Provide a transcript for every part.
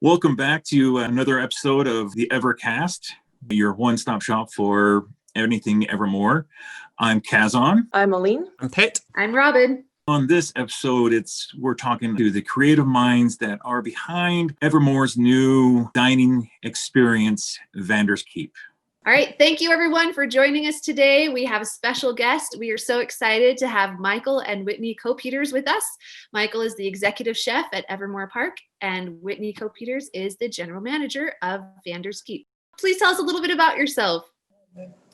Welcome back to another episode of the Evercast, your one-stop shop for anything Evermore. I'm Kazan. I'm Aline. I'm Pete. I'm Robin. On this episode, we're talking to the creative minds that are behind Evermore's new dining experience, Vanders Keep. All right. Thank you, everyone, for joining us today. We have a special guest. We are so excited to have Michael and Whitney Coppieters with us. Michael is the executive chef at Evermore Park, and Whitney Coppieters is the general manager of Vanders Keep. Please tell us a little bit about yourself.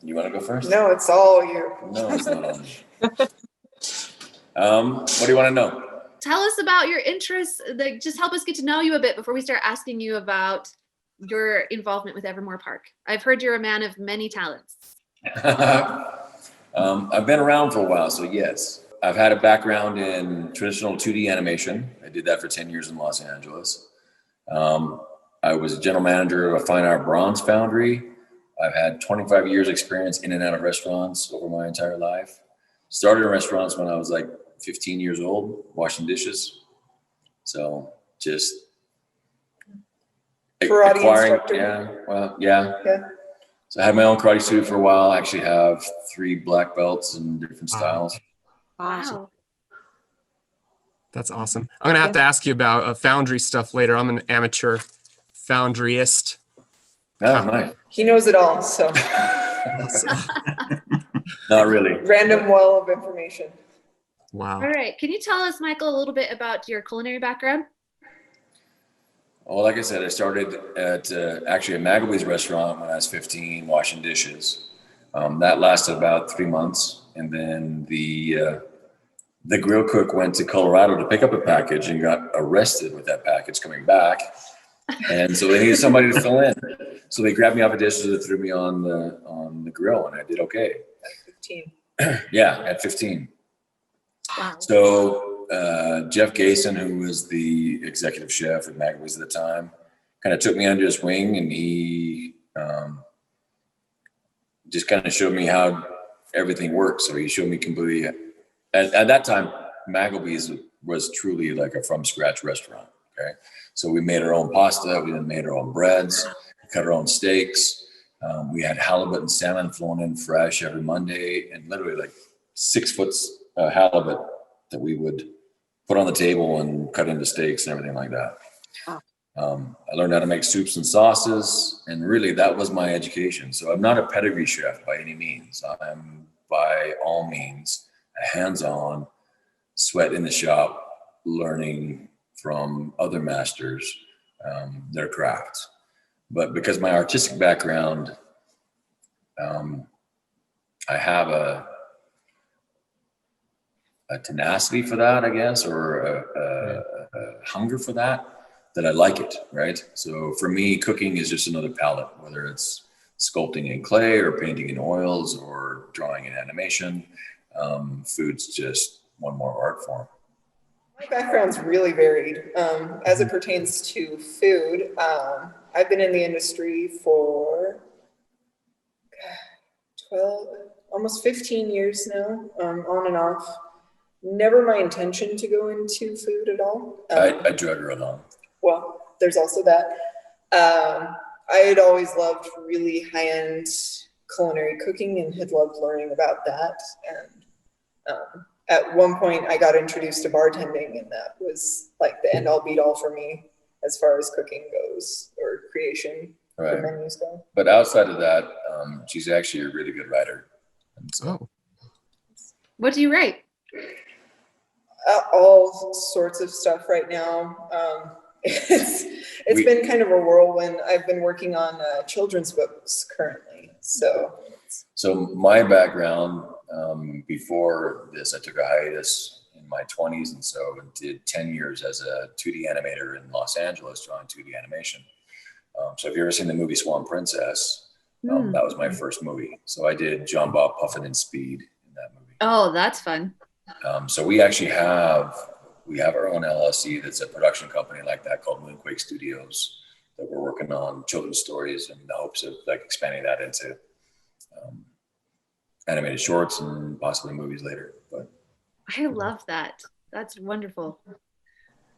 You want to go first? No, it's all you. No, it's not on me. What do you want to know? Tell us about your interests. Just help us get to know you a bit before we start asking you about your involvement with Evermore Park. I've heard you're a man of many talents. I've been around for a while, so yes. I've had a background in traditional 2D animation. I did that for 10 years in Los Angeles. I was a general manager of a fine art bronze foundry. I've had 25 years experience in and out of restaurants over my entire life. Started in restaurants when I was like 15 years old, washing dishes. So just karate acquiring, instructor. yeah. So I had my own karate studio for a while. I actually have 3 black belts in different styles. Wow. That's awesome. I'm going to have to ask you about foundry stuff later. I'm an amateur foundryist. Oh, nice. He knows it all, so. Not really. Random well of information. Wow. All right. Can you tell us, Michael, a little bit about your culinary background? Well, like I said, I started at actually a Magaby's restaurant when I was 15, washing dishes. That lasted about 3 months. And then the grill cook went to Colorado to pick up a package and got arrested with that package coming back. And so they needed somebody to fill in. So they grabbed me off a dishes and threw me on the grill, and I did okay. At 15. Yeah, at 15. Wow. So Jeff Gason, who was the executive chef at Magaby's at the time, kind of took me under his wing, and he just kind of showed me how everything works. So he showed me completely. At that time, Magaby's was truly like a from scratch restaurant. Okay, so we made our own pasta, we made our own breads, we cut our own steaks. We had halibut and salmon flown in fresh every Monday, and literally like 6 foot halibut that we would put on the table and cut into steaks and everything like that. I learned how to make soups and sauces, and really that was my education. So I'm not a pedigree chef by any means. I'm by all means a hands-on, sweat in the shop, learning from other masters, their craft. But because my artistic background, I have a tenacity for that, I guess, or a hunger for that I like it, right? So for me, cooking is just another palette, whether it's sculpting in clay or painting in oils or drawing in animation. Food's just one more art form. My background's really varied. As it pertains to food, I've been in the industry for almost 15 years now, on and off. Never my intention to go into food at all. I drug her along. Well, there's also that. I had always loved really high-end culinary cooking and had loved learning about that. And at one point, I got introduced to bartending, and that was like the end-all be-all for me as far as cooking goes, or creation for menus go. But outside of that, she's actually a really good writer. Oh. What do you write? All sorts of stuff right now. It's been kind of a whirlwind. I've been working on children's books currently. So my background, before this, I took a hiatus in my 20s, and so did 10 years as a 2D animator in Los Angeles, drawing 2D animation. So if you've ever seen the movie Swan Princess, that was my first movie. So I did John Bob Puffin and Speed in that movie. Oh, that's fun. So we actually have our own LLC that's a production company like that called Moonquake Studios that we're working on children's stories in the hopes of like expanding that into animated shorts and possibly movies later. But I love that. That's wonderful.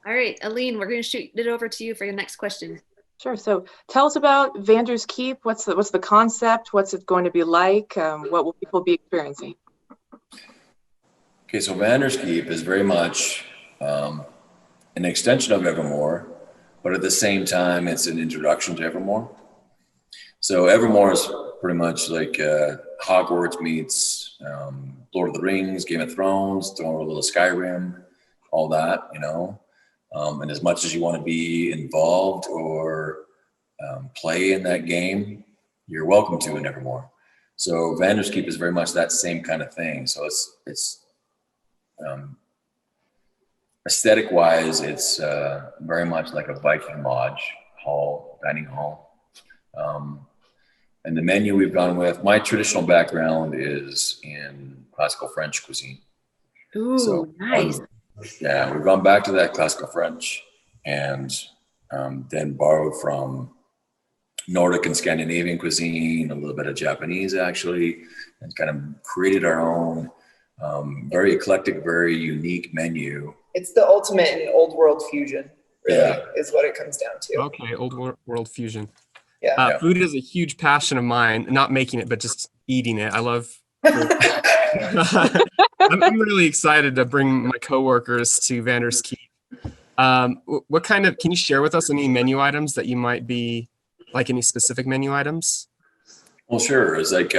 All right, Aline, we're going to shoot it over to you for your next question. Sure. So tell us about Vanders Keep. What's the concept? What's it going to be like? What will people be experiencing? Okay, so Vanders Keep is very much an extension of Evermore, but at the same time, it's an introduction to Evermore. So Evermore is pretty much like Hogwarts meets Lord of the Rings, Game of Thrones, throwing a little Skyrim, all that, you know. And as much as you want to be involved or play in that game, you're welcome to in Evermore. So Vanders Keep is very much that same kind of thing. So it's aesthetic wise, it's very much like a Viking lodge hall, dining hall. And the menu we've gone with, my traditional background is in classical French cuisine. Ooh, So, nice. Yeah, we've gone back to that classical French and then borrowed from Nordic and Scandinavian cuisine, a little bit of Japanese actually, and kind of created our own very eclectic, very unique menu. It's the ultimate in old world fusion, really, Yeah. is what it comes down to. Okay, old world fusion. Yeah. Yeah. Food is a huge passion of mine. Not making it, but just eating it. I love food. I'm really excited to bring my coworkers to Vanders Keep. What kind of, can you share with us any menu items that you might be, like any specific menu items? Well, sure. It's like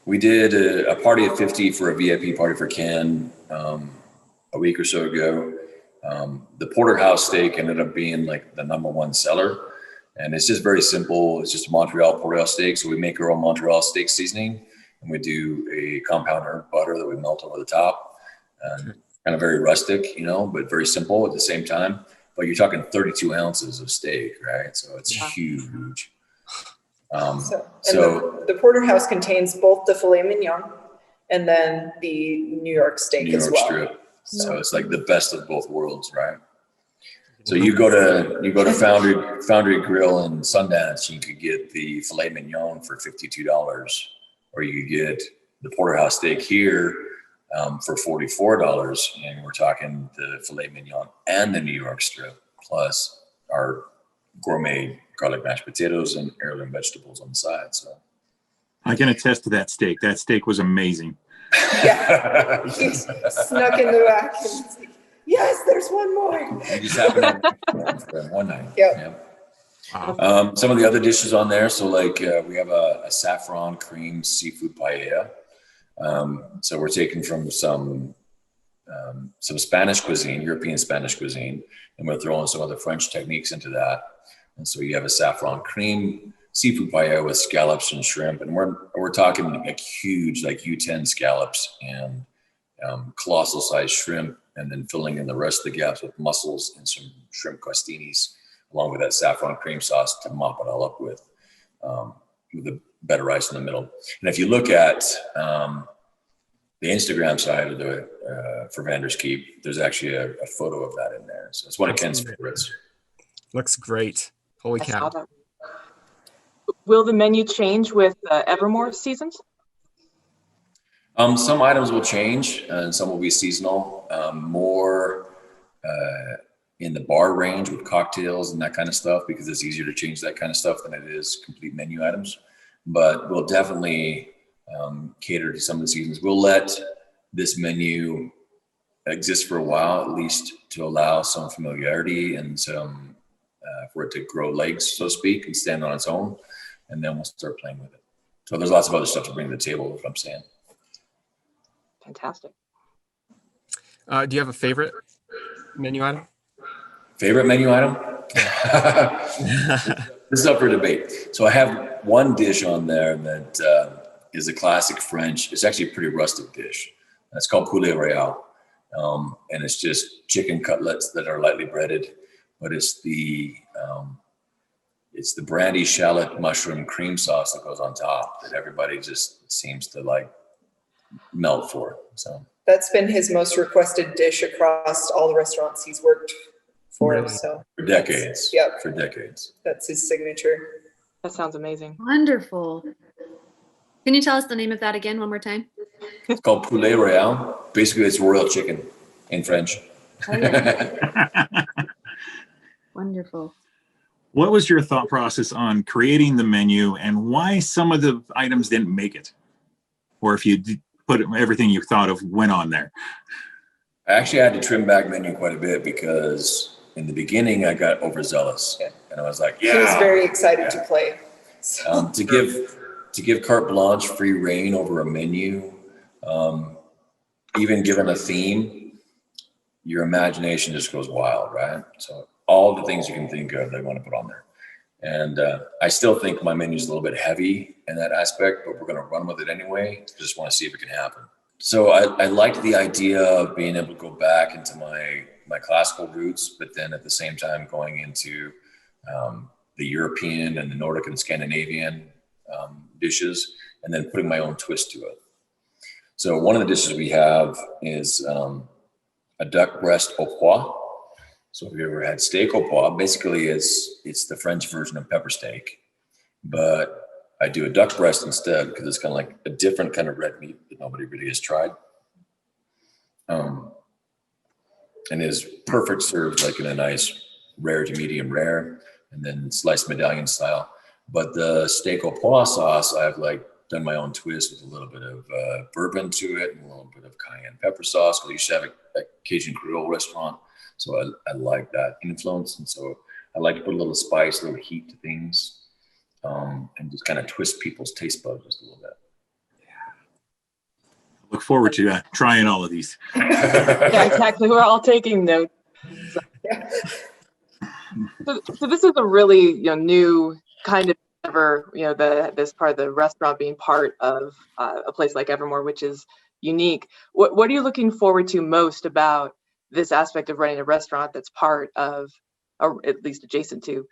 we did a party of 50 for a VIP party for Ken a week or so ago. The porterhouse steak ended up being like the #1 seller. And it's just very simple. It's just a Montreal porterhouse steak. So we make our own Montreal steak seasoning, and we do a compound herb butter that we melt over the top. Kind of very rustic, you know, but very simple at the same time. But you're talking 32 ounces of steak, right? So it's huge. The porterhouse contains both the filet mignon and then the New York steak New York as well. strip. So it's like the best of both worlds, right? So you go to Foundry Grill in Sundance, you could get the filet mignon for $52, or you could get the porterhouse steak here for $44, and we're talking the filet mignon and the New York strip, plus our gourmet garlic mashed potatoes and heirloom vegetables on the side. So I can attest to that steak. That steak was amazing. Yeah. He snuck in the back and was like, yes, there's one more. you just happen to one night. Yep. Wow. Some of the other dishes on there. So like we have a saffron cream seafood paella. So we're taking from some Spanish cuisine, European Spanish cuisine, and we're throwing some other French techniques into that. And so you have a saffron cream seafood paella with scallops and shrimp, and we're talking like huge, like U10 scallops and colossal size shrimp, and then filling in the rest of the gaps with mussels and some shrimp crostinis, along with that saffron cream sauce to mop it all up with the better rice in the middle. And if you look at the Instagram side of the for Vanders Keep, there's actually a photo of that in there. So it's one of Ken's favorites. Looks great. Holy I saw cow. that. Will the menu change with Evermore seasons? Some items will change and some will be seasonal, more in the bar range with cocktails and that kind of stuff, because it's easier to change that kind of stuff than it is complete menu items. But we'll definitely cater to some of the seasons. We'll let this menu exist for a while, at least to allow some familiarity and some for it to grow legs, so to speak, and stand on its own. And then we'll start playing with it. So there's lots of other stuff to bring to the table, is what I'm saying. Fantastic. Do you have a favorite menu item? Favorite menu item? This is up for debate. So I have one dish on there that is a classic French. It's actually a pretty rustic dish. It's called poulet royal. And it's just chicken cutlets that are lightly breaded, but it's the brandy shallot mushroom cream sauce that goes on top that everybody just seems to like melt for. So That's been his most requested dish across all the restaurants he's worked for. Really? So for decades. Yep. For decades. that's his signature. That sounds amazing. Wonderful. Can you tell us the name of that again one more time? It's called poulet royal. Basically, it's royal chicken in French. Oh, yeah. Wonderful. What was your thought process on creating the menu and why some of the items didn't make it? Or if you put everything you thought of went on there? I actually had to trim back menu quite a bit because in the beginning I got overzealous, and I was like, He was very excited to play. So. to give carte blanche, free reign over a menu, even given a theme, your imagination just goes wild, right? So all the things you can think of, they want to put on there. And I still think my menu is a little bit heavy in that aspect, but we're going to run with it anyway. Just want to see if it can happen. So I liked the idea of being able to go back into my classical roots, but then at the same time going into the European and the Nordic and Scandinavian dishes, and then putting my own twist to it. So one of the dishes we have is a duck breast au pois. So if you ever had steak au pois, basically it's the French version of pepper steak, but I do a duck breast instead because it's kind of like a different kind of red meat that nobody really has tried. And is perfect served like in a nice rare to medium rare, and then sliced medallion style. But the steak au pois sauce, I've like done my own twist with a little bit of bourbon to it and a little bit of cayenne pepper sauce. We used to have a Cajun Creole restaurant, so I like that influence. And so I like to put a little spice, a little heat to things, and just kind of twist people's taste buds just a little bit. Look forward to trying all of these. Yeah, exactly. We're all taking notes. So this is a really new kind of ever this part of the restaurant being part of a place like Evermore, which is unique. What are you looking forward to most about this aspect of running a restaurant that's part of, or at least adjacent to,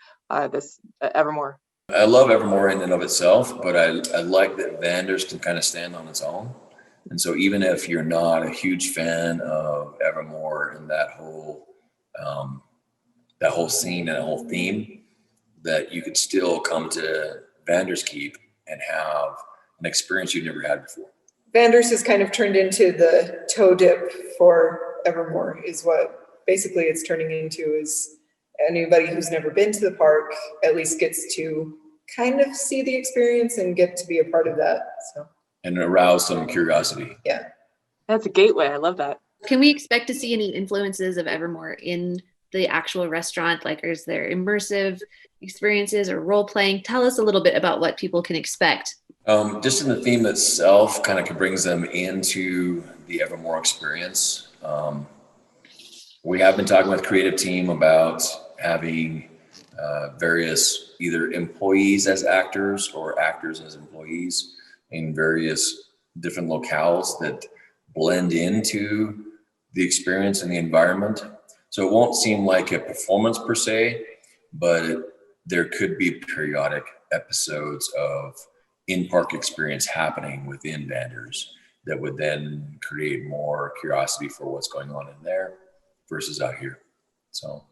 this Evermore? I love Evermore in and of itself, but I like that Vanders can kind of stand on its own. And so even if you're not a huge fan of Evermore and that whole scene and that whole theme, that you could still come to Vanders Keep and have an experience you've never had before. Vanders has kind of turned into the toe dip for Evermore, is what basically it's turning into. Is anybody who's never been to the park at least gets to kind of see the experience and get to be a part of that. So. And arouse some curiosity. Yeah. That's a gateway. I love that. Can we expect to see any influences of Evermore in the actual restaurant? Like, is there immersive experiences or role playing? Tell us a little bit about what people can expect. Just in the theme itself, kind of brings them into the Evermore experience. We have been talking with the creative team about having various either employees as actors or actors as employees in various different locales that blend into the experience and the environment. So it won't seem like a performance per se, but there could be periodic episodes of in-park experience happening within Vanders that would then create more curiosity for what's going on in there versus out here. So,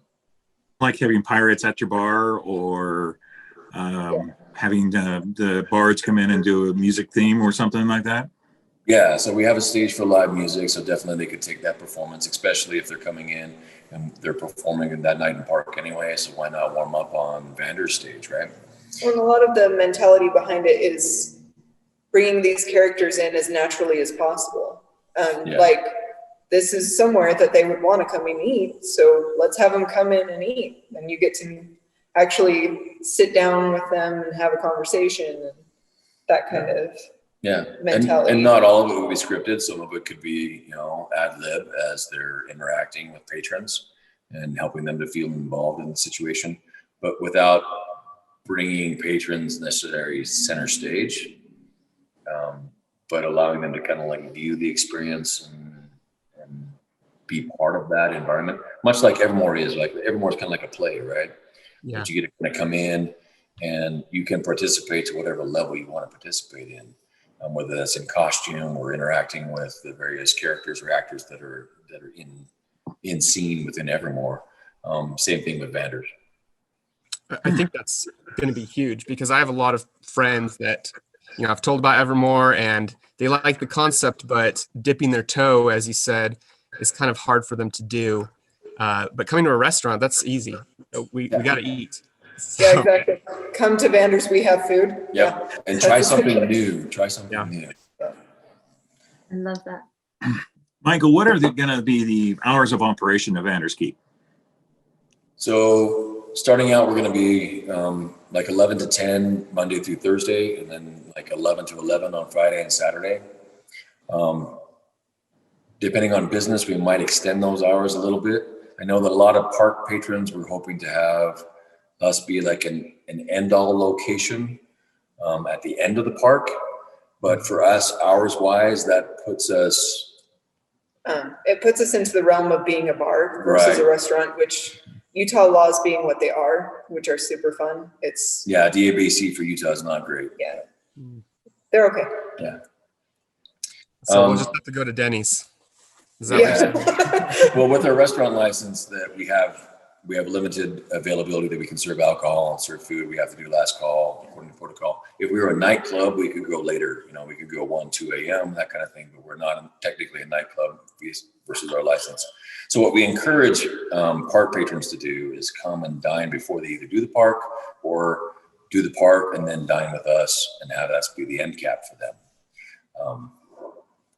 like having pirates at your bar, or having the bards come in and do a music theme or something like that? Yeah, so we have a stage for live music, so definitely they could take that performance, especially if they're coming in and they're performing that night in park anyway, so why not warm up on Vander's stage, right? Well, and a lot of the mentality behind it is bringing these characters in as naturally as possible. Like, this is somewhere that they would want to come and eat, so let's have them come in and eat. And you get to actually sit down with them and have a conversation and that kind of mentality. And not all of it will be scripted. Some of it could be, ad lib as they're interacting with patrons and helping them to feel involved in the situation, but without bringing patrons necessarily center stage, but allowing them to kind of like view the experience and be part of that environment, much like Evermore is. Like Evermore is kind of like a play, right? Yeah. But you get to kind of come in and you can participate to whatever level you want to participate in, whether that's in costume or interacting with the various characters or actors that are in scene within Evermore. Same thing with Vanders. I think that's going to be huge because I have a lot of friends that, I've told about Evermore and they like the concept, but dipping their toe, as you said, is kind of hard for them to do. But coming to a restaurant, that's easy. We got to eat. Yeah, So, exactly. Come to Vanders, we have food. Yep. Yeah. And That's try a something good- new. Try something Yeah. new. I love that. Michael, what are going to be the hours of operation of Vanders Keep? So starting out, we're going to be like 11 to 10 Monday through Thursday, and then like 11 to 11 on Friday and Saturday. Depending on business, we might extend those hours a little bit. I know that a lot of park patrons were hoping to have us be like an end-all location at the end of the park. But for us, hours-wise, that puts us... it puts us into the realm of being a bar versus a restaurant, which Utah laws being what they are, which are super fun. It's... Yeah, DABC for Utah is not great. Yeah. They're okay. Yeah. so we'll just have to go to Denny's. Is that what you're saying? Well, with our restaurant license that we have limited availability that we can serve alcohol and serve food. We have to do last call according to protocol. If we were a nightclub, we could go later. You know, we could go 1, 2 a.m., that kind of thing, but we're not technically a nightclub versus our license. So what we encourage park patrons to do is come and dine before they either do the park or do the park and then dine with us and have us be the end cap for them.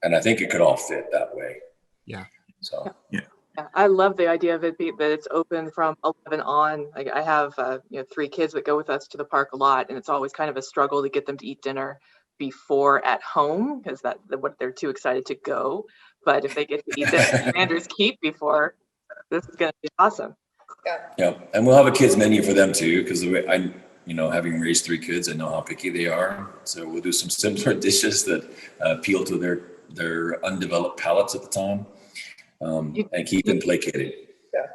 And I think it could all fit that way. Yeah. So, yeah. Yeah, I love the idea of it that it's open from 11 on. Like I have 3 kids that go with us to the park a lot, and it's always kind of a struggle to get them to eat dinner before at home because they're too excited to go. But if they get to eat dinner at Vanders Keep before, this is going to be awesome. yeah, and we'll have a kids menu for them too, because the way having raised 3 kids, I know how picky they are. So we'll do some simpler dishes that appeal to their undeveloped palates at the time. And keep them placated. Yeah.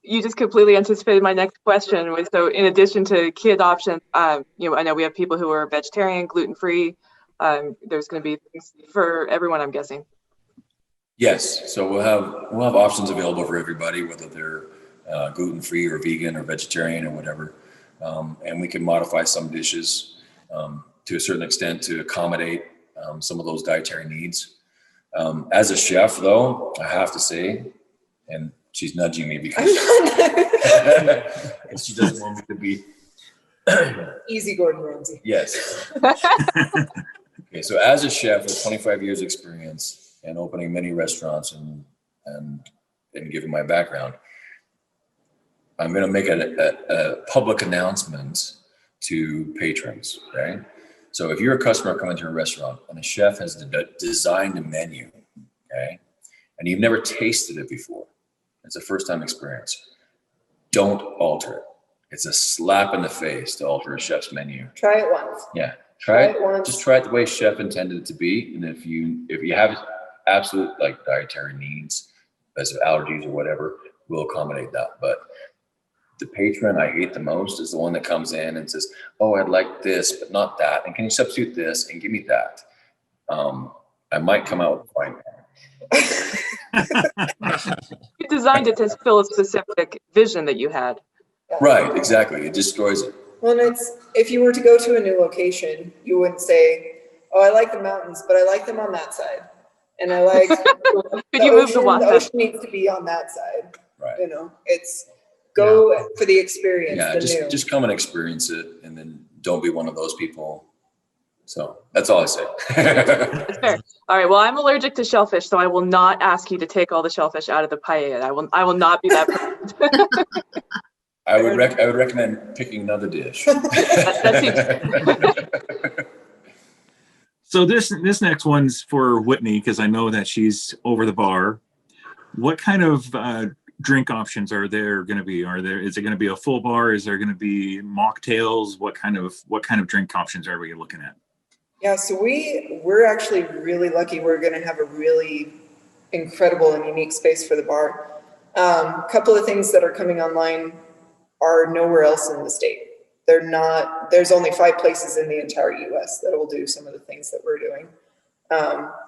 You just completely anticipated my next question. So in addition to kid options, I know we have people who are vegetarian, gluten-free. There's going to be things for everyone, I'm guessing. Yes, so we'll have options available for everybody, whether they're gluten-free or vegan or vegetarian or whatever. And we can modify some dishes to a certain extent to accommodate some of those dietary needs. As a chef, though, I have to say, and she's nudging me because she doesn't want me to be Easy, Gordon Ramsay. Yes. Okay, so as a chef with 25 years experience and opening many restaurants and given my background, I'm going to make a public announcement to patrons, right? So if you're a customer coming to a restaurant and a chef has designed a menu, okay, and you've never tasted it before, it's a first-time experience, don't alter it. It's a slap in the face to alter a chef's menu. Try it once. Yeah, try it once. Just try it the way chef intended it to be. And if you have absolute like dietary needs, as allergies or whatever, we'll accommodate that. But the patron I hate the most is the one that comes in and says, "Oh, I'd like this, but not that. And can you substitute this and give me that?" I might come out with a fine. You designed it to fill a specific vision that you had. Right, exactly. It destroys it. Well, it's if you were to go to a new location, you wouldn't say, "Oh, I like the mountains, but I like them on that side," and I like Could you move the water? The ocean needs to be on that side. Right. You know, it's go for the experience. Yeah, the new. just come and experience it, and then don't be one of those people. So that's all I say. That's fair. All right. Well, I'm allergic to shellfish, so I will not ask you to take all the shellfish out of the paella. I will not be that person. I would recommend picking another dish. So this next one's for Whitney, because I know that she's over the bar. What kind of drink options are there going to be? Is it going to be a full bar? Is there going to be mocktails? What kind of drink options are we looking at? Yeah, so we're actually really lucky. We're going to have a really incredible and unique space for the bar. A couple of things that are coming online are nowhere else in the state. There's only 5 places in the entire US that will do some of the things that we're doing.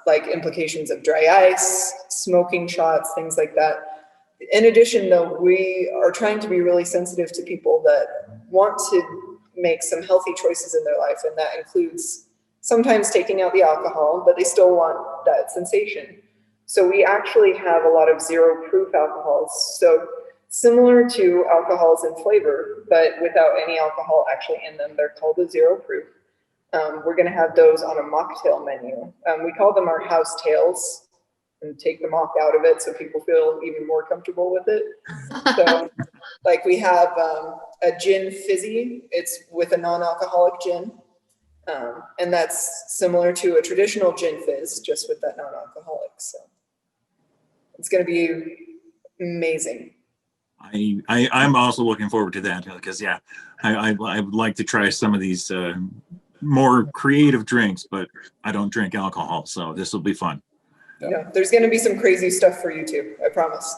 Like implications of dry ice, smoking shots, things like that. In addition, though, we are trying to be really sensitive to people that want to make some healthy choices in their life, and that includes sometimes taking out the alcohol, but they still want that sensation. So we actually have a lot of 0 proof alcohols. So similar to alcohols in flavor, but without any alcohol actually in them. They're called a zero proof. We're going to have those on a mocktail menu. We call them our house tails and take the mock out of it so people feel even more comfortable with it. So like we have a gin fizzy. It's with a non-alcoholic gin. And that's similar to a traditional gin fizz, just with that non-alcoholic. So it's going to be amazing. I'm also looking forward to that because I would like to try some of these more creative drinks, but I don't drink alcohol, so this will be fun. Yeah, there's going to be some crazy stuff for you too, I promise.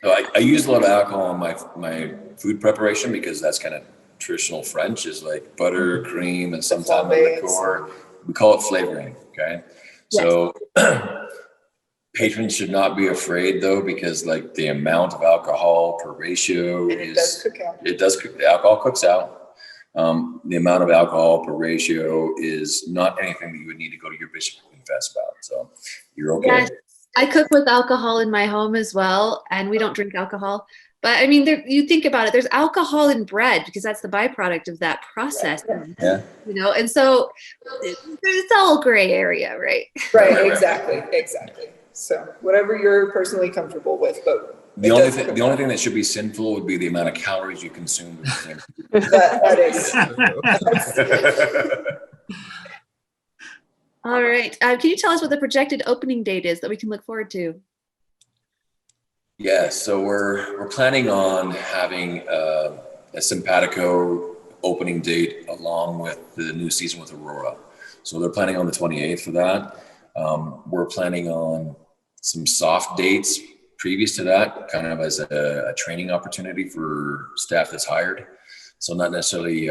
So I use a lot of alcohol in my food preparation because that's kind of traditional French, is like butter, cream, and sometimes liqueur. We call it flavoring. Okay, so patrons should not be afraid though, because like the amount of alcohol per ratio does cook out. It does cook. The alcohol cooks out. The amount of alcohol per ratio is not anything that you would need to go to your bishop and confess about. So you're okay. Yes, I cook with alcohol in my home as well, and we don't drink alcohol. But I mean, you think about it, there's alcohol in bread because that's the byproduct of that process. Yeah. You know, and so it's all gray area, right? Right, exactly. So whatever you're personally comfortable with, but the only thing that should be sinful would be the amount of calories you consume. that is. All right. Can you tell us what the projected opening date is that we can look forward to? Yeah, so we're planning on having a simpatico opening date along with the new season with Aurora. So they're planning on the 28th for that. We're planning on some soft dates previous to that, kind of as a training opportunity for staff that's hired. So not necessarily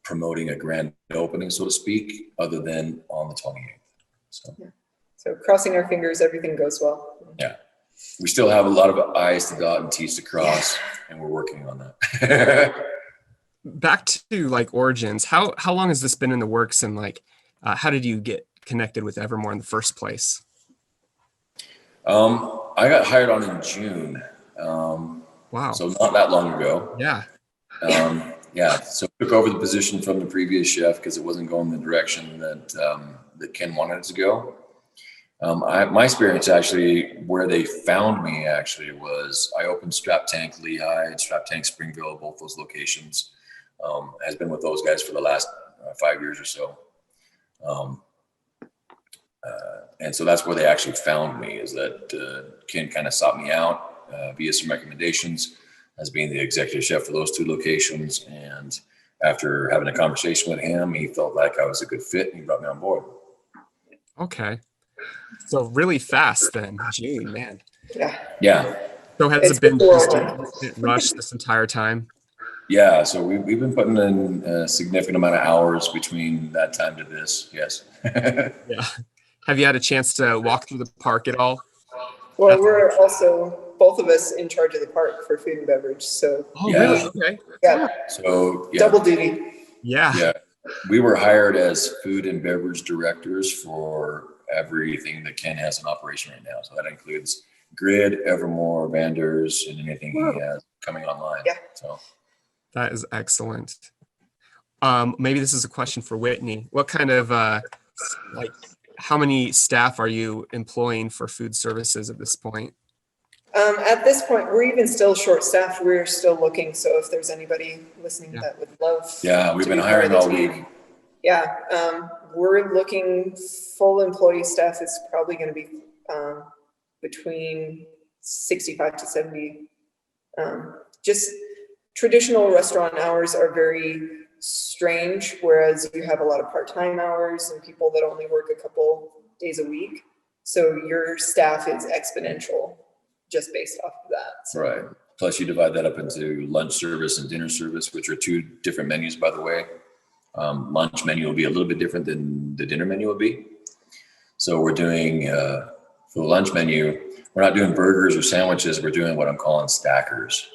promoting a grand opening, so to speak, other than on the 28th. So crossing our fingers, everything goes well. Yeah. We still have a lot of I's to dot and T's to cross, and we're working on that. Back to like origins, how long has this been in the works, and like how did you get connected with Evermore in the first place? I got hired on in June. Wow. So not that long ago. Yeah. So took over the position from the previous chef because it wasn't going the direction that Ken wanted it to go. My experience actually, where they found me actually was I opened Strap Tank Lehigh, Strap Tank Springville, both those locations. Has been with those guys for the last 5 years or so. And so that's where they actually found me, is that Ken kind of sought me out via some recommendations as being the executive chef for those two locations. And after having a conversation with him, he felt like I was a good fit and he brought me on board. Okay. So really fast then, June, man. Yeah. So has it been just a rush this entire time? Yeah, so we've been putting in a significant amount of hours between that time to this, yes. Yeah. Have you had a chance to walk through the park at all? Well, we're also, both of us, in charge of the park for food and beverage, so. Oh, yeah. Really? Okay. Yeah. So, yeah. Double duty. Yeah. Yeah. We were hired as food and beverage directors for everything that Ken has in operation right now. So that includes Grid, Evermore, Vanders, and anything he has coming online. Yeah. So that is excellent. Maybe this is a question for Whitney. What kind of how many staff are you employing for food services at this point? At this point, we're even still short-staffed. We're still looking. So if there's anybody listening that would love, we've been hiring all week. Yeah, we're looking. Full employee staff is probably going to be between 65 to 70. Just traditional restaurant hours are very strange, whereas you have a lot of part-time hours and people that only work a couple days a week. So your staff is exponential just based off of that. So. Right. Plus you divide that up into lunch service and dinner service, which are two different menus, by the way. Lunch menu will be a little bit different than the dinner menu will be. So we're doing, for the lunch menu, we're not doing burgers or sandwiches. We're doing what I'm calling stackers,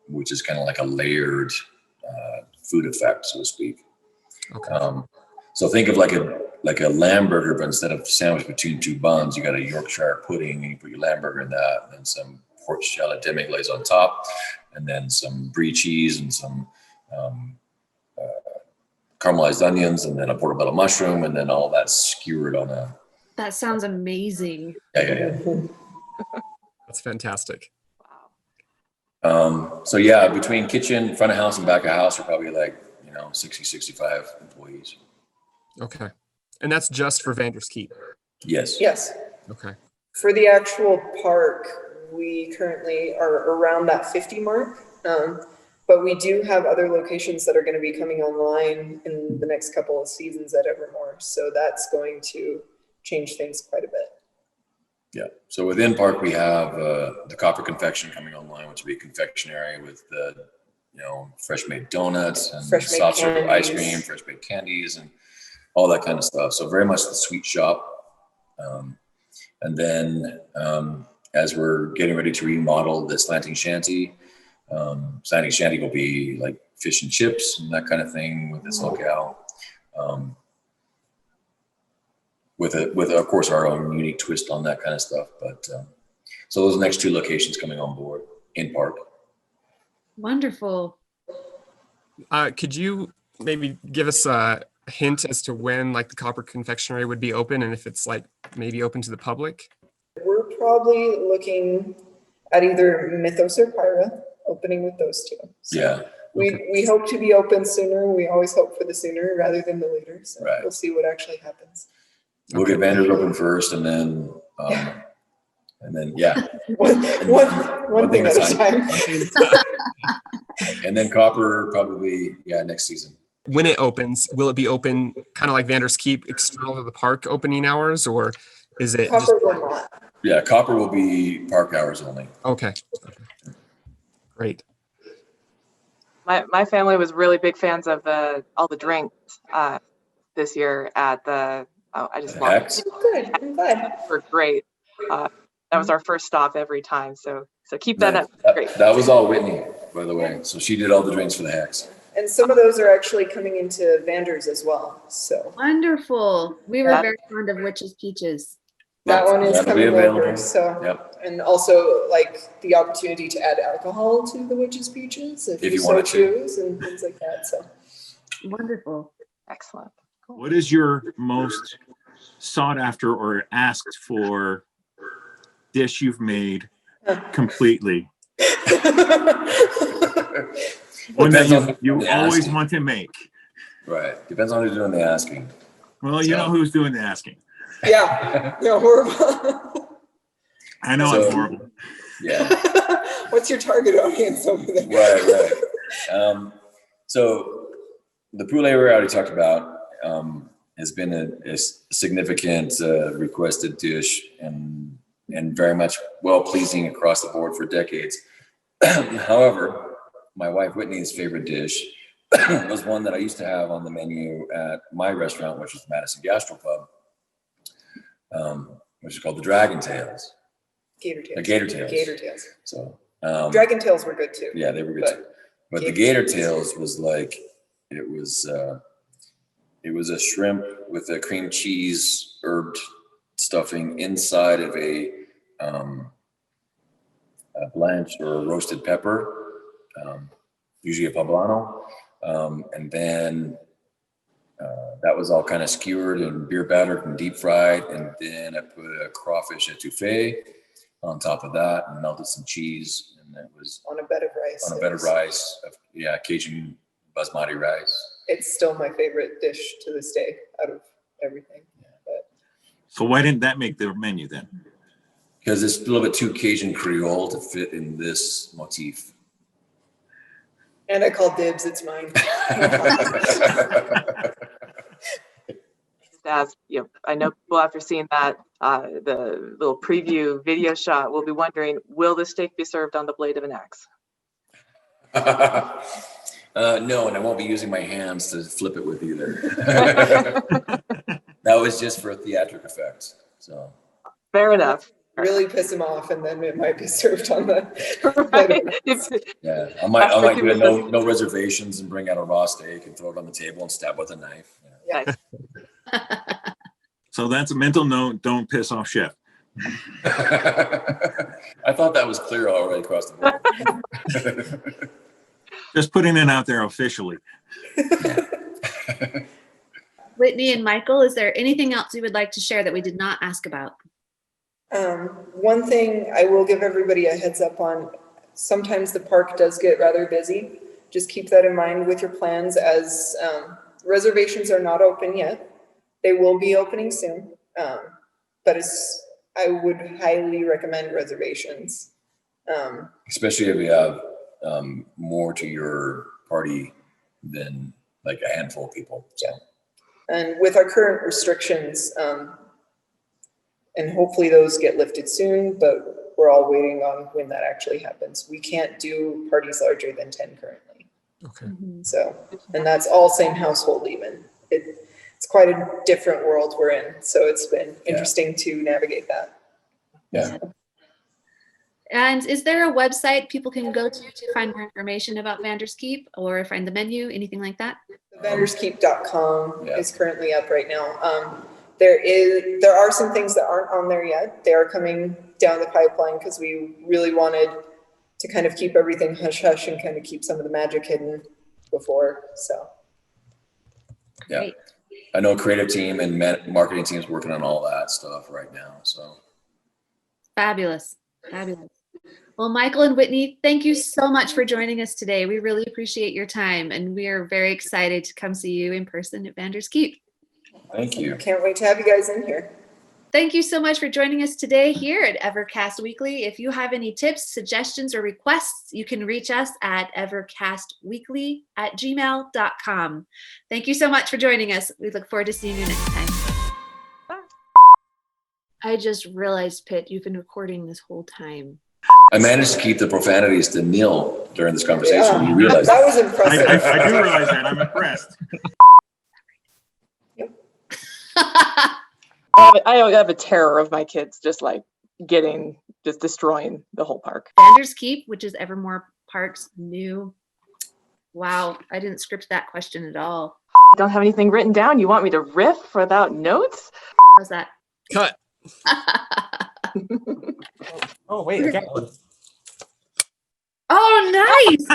which is kind of like a layered food effect, so to speak. Okay. So think of like like a lamb burger, but instead of sandwich between two buns, you got a Yorkshire pudding, and you put your lamb burger in that, and then some pork shallot demi-glaze on top, and then some brie cheese and some caramelized onions, and then a portobello mushroom, and then all that skewered on a. That sounds amazing. Yeah. That's fantastic. So yeah, between kitchen, front of house, and back of house, we're probably like 60, 65 employees. Okay. And that's just for Vanders Keep. Yes. Yes. Okay. For the actual park, we currently are around that 50 mark. But we do have other locations that are going to be coming online in the next couple of seasons at Evermore. So that's going to change things quite a bit. Yeah. So within park, we have the Copper Confection coming online, which will be confectionary with the fresh made donuts and soft serve ice cream, fresh made candies, and all that kind of stuff. So very much the sweet shop. And then as we're getting ready to remodel the slanting shanty will be like fish and chips and that kind of thing with this locale. With of course our own unique twist on that kind of stuff. But so those next two locations coming on board in park. Wonderful. Could you maybe give us a hint as to when like the Copper Confectionery would be open, and if it's like maybe open to the public? We're probably looking at either Mythos or Pyra, opening with those two. So Yeah. we hope to be open sooner. We always hope for the sooner rather than the later. So Right. We'll see what actually happens. We'll get Vanders open first, and then yeah. One thing at a time. And then Copper probably next season. When it opens, will it be open kind of like Vanders Keep external to the park opening hours, or is it just Copper will not. Yeah, Copper will be park hours only. okay? Great. My family was really big fans of all the drinks this year at the. Oh, I just Hex? Oh, good. I'm glad. were great. That was our first stop every time. So keep that up. Great. That was all Whitney, by the way. So she did all the drinks for the Hex. And some of those are actually coming into Vanders as well. So Wonderful. We were That- very fond of Witch's Peaches. that one is That'll be coming over. available. So Yep. and also like the opportunity to add alcohol to the Witch's Peaches if you so wanted to. choose and things like that. So Wonderful. Excellent. Cool. What is your most sought after or asked for dish you've made completely? One Depends that on you the always asking. want to make. Right. Depends on who's doing the asking. Well, you know who's doing the asking. yeah, horrible. I know So- I'm horrible. Yeah. What's your target audience over there? Right. So the poulet we already talked about has been a significant requested dish and very much well pleasing across the board for decades. However, my wife Whitney's favorite dish was one that I used to have on the menu at my restaurant, which is Madison Gastropub, which is called the Dragon Tails. Gator tails. The Gator Tails. Gator tails. So Dragon tails were good too. yeah, they were good But too. But the Gator Tails was like it was a shrimp with a cream cheese herbed stuffing inside of a blanched or roasted pepper, usually a poblano, and then that was all kind of skewered and beer battered and deep fried, and then I put a crawfish etouffee on top of that and melted some cheese, and it was on a bed of rice. on a bed of rice, Cajun basmati rice. It's still my favorite dish to this day out of everything. But So why didn't that make the menu then? Because it's a little bit too Cajun Creole to fit in this motif. and I call dibs. It's mine. Just ask, I know people after seeing that, the little preview video shot will be wondering, will the steak be served on the blade of an axe? No, and I won't be using my hands to flip it with either. That was just for theatric effect. So Fair enough. Really piss him off, and then it might be served on the. Right? It's- yeah, I might do a no reservations and bring out a raw steak and throw it on the table and stab with a knife. Nice. So that's a mental note. Don't piss off chef. I thought that was clear already across the board. Just putting it out there officially. Whitney and Michael, is there anything else you would like to share that we did not ask about? One thing I will give everybody a heads up on, sometimes the park does get rather busy. Just keep that in mind with your plans, as reservations are not open yet. They will be opening soon, but I would highly recommend reservations. Especially if you have more to your party than like a handful of people. So. And with our current restrictions, and hopefully those get lifted soon, but we're all waiting on when that actually happens. We can't do parties larger than 10 currently. Okay. So, and that's all same household even. It's quite a different world we're in. So it's been interesting to navigate that. Yeah. And is there a website people can go to find more information about Vanders Keep or find the menu, anything like that? Vanderskeep.com is currently up right now. There are some things that aren't on there yet. They are coming down the pipeline because we really wanted to kind of keep everything hush hush and kind of keep some of the magic hidden before. So yeah, Great. I know creative team and marketing teams working on all that stuff right now. So Fabulous. Fabulous. Well, Michael and Whitney, thank you so much for joining us today. We really appreciate your time, and we are very excited to come see you in person at Vanders Keep. thank you. can't wait to have you guys in here. Thank you so much for joining us today here at Evercast Weekly. If you have any tips, suggestions, or requests, you can reach us at evercastweekly@gmail.com. Thank you so much for joining us. We look forward to seeing you next time. I just realized, Pitt, you've been recording this whole time. I managed to keep the profanities to nil during this conversation. You realize that was impressive. I do realize that. I'm impressed. I have a terror of my kids just like destroying the whole park. Vanders Keep, which is Evermore Park's new. Wow, I didn't script that question at all. I don't have anything written down. You want me to riff without notes? How's that? Cut. Oh, wait. I got one. Oh, nice.